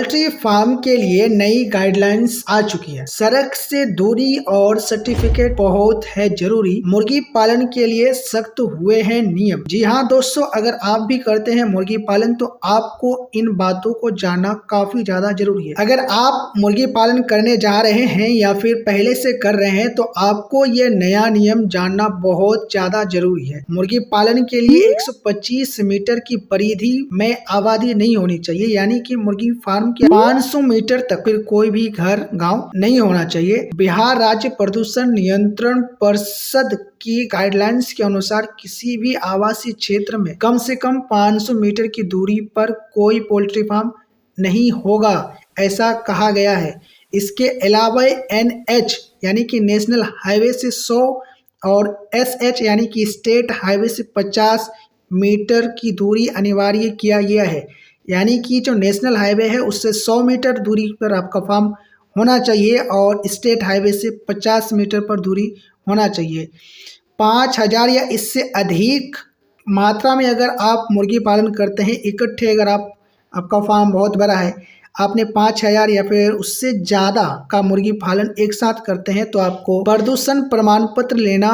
Poultry farm के लिए नई गाइडलाइंस आ चुकी है। सड़क से दूरी और सर्टिफिकेट बहुत है जरूरी। मुर्गी पालन के लिए सख्त हुए हैं नियम। जी हाँ दोस्तों, अगर आप भी करते हैं मुर्गी पालन तो आपको इन बातों को जानना काफी ज्यादा जरूरी है। अगर आप मुर्गी पालन करने जा रहे हैं या फिर पहले से कर रहे हैं तो आपको ये नया नियम जानना बहुत ज्यादा जरूरी है। मुर्गी पालन के लिए 125 मीटर की परिधि में आबादी नहीं होनी चाहिए, यानी कि मुर्गी फार्म के 500 मीटर तक फिर कोई भी घर गांव नहीं होना चाहिए। बिहार राज्य प्रदूषण नियंत्रण परिषद की गाइडलाइंस के अनुसार किसी भी आवासीय क्षेत्र में कम से कम 500 मीटर की दूरी पर कोई पोल्ट्री फार्म नहीं होगा, ऐसा कहा गया है। इसके अलावा NH यानी कि नेशनल हाईवे से 100 और SH यानी कि स्टेट हाईवे से 50 मीटर की दूरी अनिवार्य किया गया है। यानी कि जो नेशनल हाईवे है उससे 100 मीटर दूरी पर आपका फार्म होना चाहिए और स्टेट हाईवे से 50 मीटर पर दूरी होना चाहिए। 5000 या इससे अधिक मात्रा में अगर आप मुर्गी पालन करते हैं इकट्ठे, अगर आपका फार्म बहुत बड़ा है, आपने 5000 या फिर उससे ज़्यादा का मुर्गी पालन एक साथ करते हैं तो आपको प्रदूषण प्रमाण पत्र लेना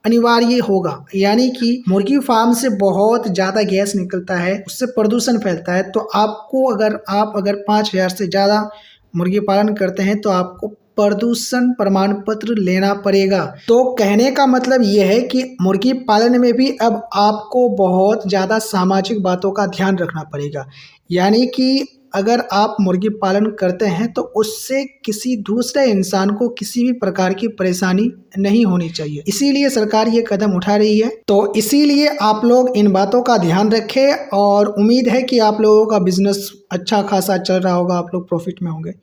अनिवार्य होगा। यानी कि मुर्गी फार्म से बहुत ज़्यादा गैस निकलता है, उससे प्रदूषण फैलता है। तो आपको अगर 5000 से ज़्यादा मुर्गी पालन करते हैं तो आपको प्रदूषण प्रमाण पत्र लेना पड़ेगा। तो कहने का मतलब यह है कि मुर्गी पालन में भी अब आपको बहुत ज़्यादा सामाजिक बातों का ध्यान रखना पड़ेगा। यानी कि अगर आप मुर्गी पालन करते हैं तो उससे किसी दूसरे इंसान को किसी भी प्रकार की परेशानी नहीं होनी चाहिए, इसीलिए सरकार ये कदम उठा रही है। तो इसीलिए आप लोग इन बातों का ध्यान रखें और उम्मीद है कि आप लोगों का बिजनेस अच्छा खासा चल रहा होगा, आप लोग प्रॉफिट में होंगे।